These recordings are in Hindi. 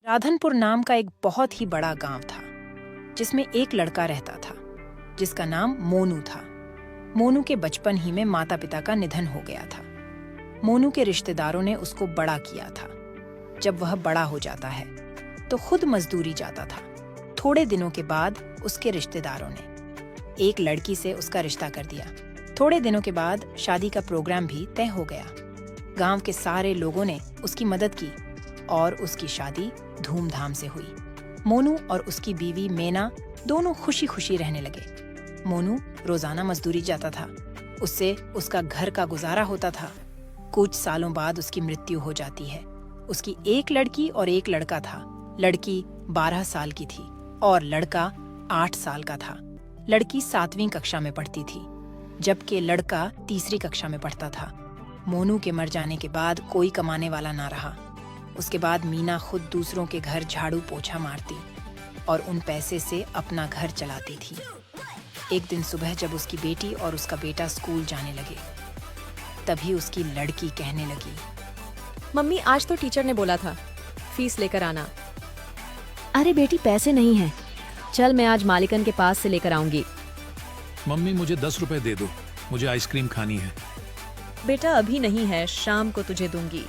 राधनपुर नाम का एक बहुत ही बड़ा गांव था जिसमें एक लड़का रहता था जिसका नाम मोनू था। मोनू के बचपन ही में माता पिता का निधन हो गया था। मोनू के रिश्तेदारों ने उसको बड़ा किया था। जब वह बड़ा हो जाता है तो खुद मजदूरी जाता था। थोड़े दिनों के बाद उसके रिश्तेदारों ने एक लड़की से उसका रिश्ता कर दिया। थोड़े दिनों के बाद शादी का प्रोग्राम भी तय हो गया। गांव के सारे लोगों ने उसकी मदद की और उसकी शादी धूमधाम से हुई। मोनू और उसकी बीवी मेना दोनों खुशी खुशी रहने लगे। मोनू रोजाना मजदूरी जाता था, उससे उसका घर का गुजारा होता था। कुछ सालों बाद उसकी मृत्यु हो जाती है। उसकी एक लड़की और एक लड़का था। लड़की 12 साल की थी और लड़का 8 साल का था। लड़की 7वीं कक्षा में पढ़ती थी जबकि लड़का 3री कक्षा में पढ़ता था। मोनू के मर जाने के बाद कोई कमाने वाला ना रहा। उसके बाद मीना खुद दूसरों के घर झाड़ू पोछा मारती और उन पैसे से अपना घर चलाती थी। एक दिन सुबह जब उसकी बेटी और उसका बेटा स्कूल जाने लगे तभी उसकी लड़की कहने लगी, मम्मी आज तो टीचर ने बोला था फीस लेकर आना। अरे बेटी पैसे नहीं हैं। चल मैं आज मालिकन के पास से लेकर आऊंगी। मम्मी मुझे 10 रुपए दे दो, मुझे आइसक्रीम खानी है। बेटा अभी नहीं है, शाम को तुझे दूंगी।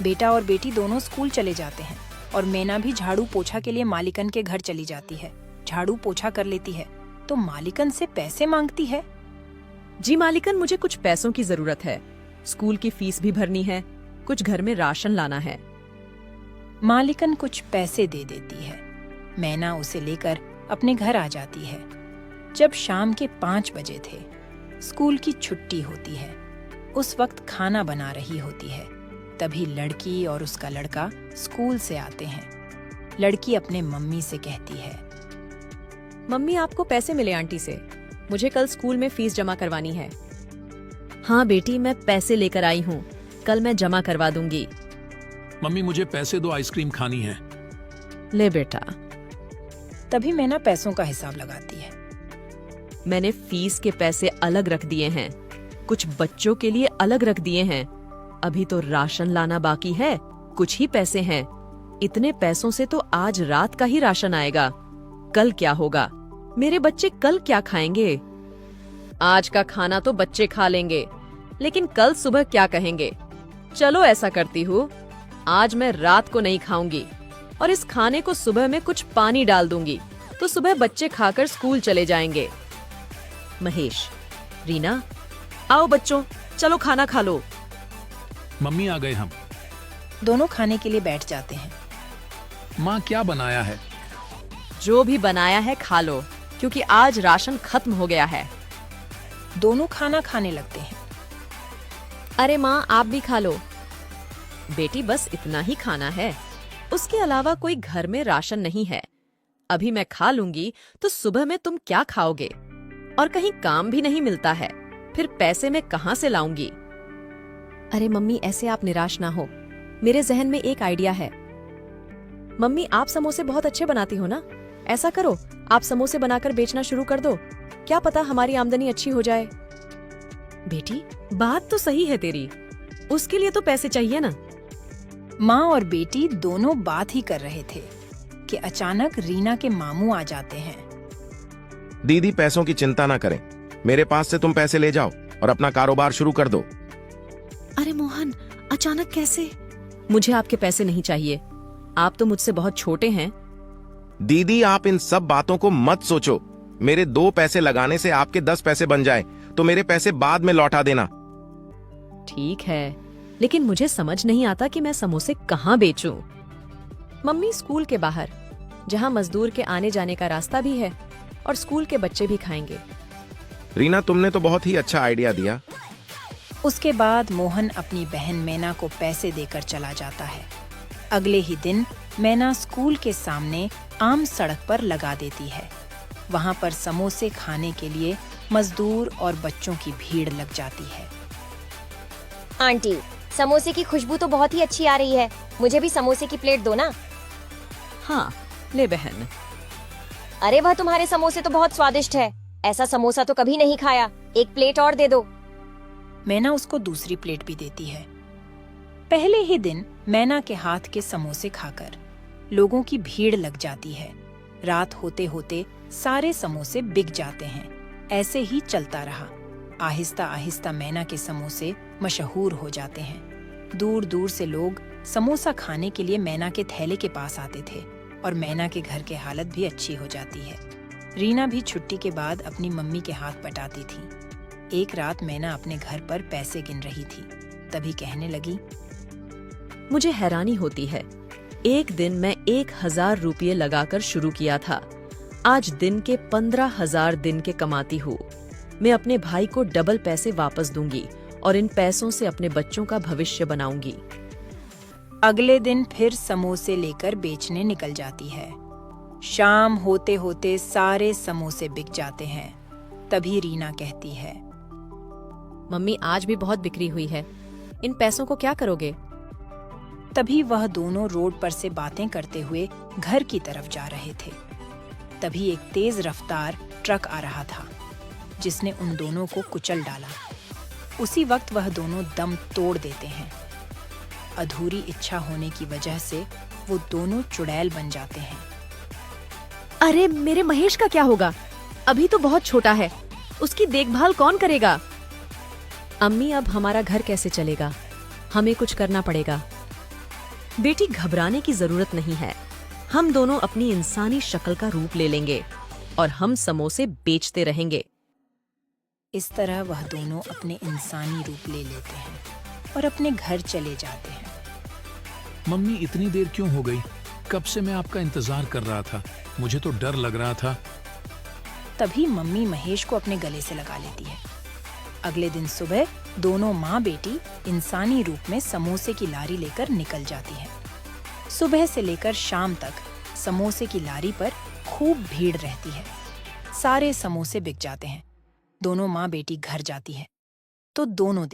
बेटा और बेटी दोनों स्कूल चले जाते हैं और मेना भी झाड़ू पोछा के लिए मालिकन के घर चली जाती है। झाड़ू पोछा कर लेती है तो मालिकन से पैसे मांगती है। जी मालिकन, मुझे कुछ पैसों की जरूरत है। स्कूल की फीस भी भरनी है, कुछ घर में राशन लाना है। मालिकन कुछ पैसे दे देती है। मैना उसे लेकर अपने घर आ जाती है। जब शाम के 5 बजे थे, स्कूल की छुट्टी होती है। उस वक्त खाना बना रही होती है। तभी लड़की और उसका लड़का स्कूल से आते हैं। लड़की अपने मम्मी से कहती है, मम्मी आपको पैसे मिले आंटी से, मुझे कल स्कूल में फीस जमा करवानी है। हाँ बेटी, मैं पैसे लेकर आई हूँ, कल मैं जमा करवा दूंगी। मम्मी मुझे पैसे दो, आइसक्रीम खानी है। ले बेटा। तभी मैना पैसों का हिसाब लगाती है। मैंने फीस के पैसे अलग रख दिए हैं, कुछ बच्चों के लिए अलग रख दिए हैं। अभी तो राशन लाना बाकी है, कुछ ही पैसे हैं। इतने पैसों से तो आज रात का ही राशन आएगा। कल क्या होगा? मेरे बच्चे कल क्या खाएंगे? आज का खाना तो बच्चे खा लेंगे, लेकिन कल सुबह क्या कहेंगे? चलो ऐसा करती हूँ, आज मैं रात को नहीं खाऊंगी और इस खाने को सुबह में कुछ पानी डाल दूंगी तो सुबह बच्चे खाकर स्कूल चले जाएंगे। महेश, रीना, आओ बच्चों, चलो खाना खा लो। मम्मी आ गए हम। दोनों खाने के लिए बैठ जाते हैं। माँ क्या बनाया है? जो भी बनाया है खा लो, क्योंकि आज राशन खत्म हो गया है। दोनों खाना खाने लगते हैं। अरे माँ आप भी खा लो। बेटी बस इतना ही खाना है, उसके अलावा कोई घर में राशन नहीं है। अभी मैं खा लूंगी तो सुबह में तुम क्या खाओगे? और कहीं काम भी नहीं मिलता है, फिर पैसे मैं कहाँ से लाऊंगी? अरे मम्मी ऐसे आप निराश ना हो, मेरे जहन में एक आइडिया है। मम्मी आप समोसे बहुत अच्छे बनाती हो ना, ऐसा करो आप समोसे बनाकर बेचना शुरू कर दो, क्या पता हमारी आमदनी अच्छी हो जाए। बेटी बात तो सही है तेरी, उसके लिए तो पैसे चाहिए ना। माँ और बेटी दोनों बात ही कर रहे थे कि अचानक रीना के मामू आ जाते हैं। दीदी पैसों की चिंता ना करें, मेरे पास से तुम पैसे ले जाओ और अपना कारोबार शुरू कर दो। अरे मोहन, अचानक कैसे? मुझे आपके पैसे नहीं चाहिए, आप तो मुझसे बहुत छोटे हैं। दीदी आप इन सब बातों को मत सोचो। मेरे 2 पैसे लगाने से आपके 10 पैसे बन जाए तो मेरे पैसे बाद में लौटा देना। ठीक है, लेकिन मुझे समझ नहीं आता कि मैं समोसे कहाँ बेचूं। मम्मी स्कूल के बाहर, जहाँ मजदूर के आने जाने का रास्ता भी है और स्कूल के बच्चे भी खाएंगे। रीना तुमने तो बहुत ही अच्छा आइडिया दिया। उसके बाद मोहन अपनी बहन मैना को पैसे देकर चला जाता है। अगले ही दिन मैना स्कूल के सामने आम सड़क पर लगा देती है। वहां पर समोसे खाने के लिए मजदूर और बच्चों की भीड़ लग जाती है। आंटी, समोसे की खुशबू तो बहुत ही अच्छी आ रही है, मुझे भी समोसे की प्लेट दो ना। हाँ ले बहन। अरे वह तुम्हारे समोसे तो बहुत स्वादिष्ट है, ऐसा समोसा तो कभी नहीं खाया, एक प्लेट और दे दो। मैना उसको दूसरी प्लेट भी देती है। पहले ही दिन मैना के हाथ के समोसे खाकर लोगों की भीड़ लग जाती है। रात होते होते सारे समोसे बिक जाते हैं। ऐसे ही चलता रहा। आहिस्ता आहिस्ता मैना के समोसे मशहूर हो जाते हैं। दूर दूर से लोग समोसा खाने के लिए मैना के थैले के पास आते थे और मैना के घर की हालत भी अच्छी हो जाती है। रीना भी छुट्टी के बाद अपनी मम्मी के हाथ बटाती थी। एक रात मैना अपने घर पर पैसे गिन रही थी, तभी कहने लगी, मुझे हैरानी होती है, एक दिन मैं 1000 रुपये लगाकर शुरू किया था, आज दिन के 15,000 दिन के कमाती हूँ। मैं अपने भाई को डबल पैसे वापस दूंगी और इन पैसों से अपने बच्चों का भविष्य बनाऊंगी। अगले दिन फिर समोसे लेकर बेचने निकल जाती है। शाम होते होते सारे समोसे बिक जाते हैं। तभी रीना कहती है, मम्मी आज भी बहुत बिक्री हुई है, इन पैसों को क्या करोगे? तभी वह दोनों रोड पर से बातें करते हुए घर की तरफ जा रहे थे। तभी एक तेज रफ्तार ट्रक आ रहा था, जिसने उन दोनों को कुचल डाला। उसी वक्त वह दोनों दम तोड़ देते हैं। अधूरी इच्छा होने की वजह से वो दोनों चुड़ैल बन जाते हैं। अरे मेरे महेश का क्या होगा? अभी तो बहुत छोटा है, उसकी देखभाल कौन करेगा? अम्मी अब हमारा घर कैसे चलेगा? हमें कुछ करना पड़ेगा। बेटी घबराने की जरूरत नहीं है, हम दोनों अपनी इंसानी शक्ल का रूप ले लेंगे और हम समोसे बेचते रहेंगे। इस तरह वह दोनों अपने इंसानी रूप ले लेते हैं और अपने घर चले जाते हैं। मम्मी इतनी देर क्यों हो गई? कब से मैं आपका इंतजार कर रहा था, मुझे तो डर लग रहा था। तभी मम्मी महेश को अपने गले से लगा लेती है। अगले दिन सुबह दोनों माँ बेटी इंसानी रूप में समोसे की लारी लेकर निकल जाती हैं। सुबह से लेकर शाम तक समोसे की लारी पर खूब भीड़ रहती है। सारे समोसे बिक जाते हैं। दोनों माँ बेटी घर जाती है तो दोनों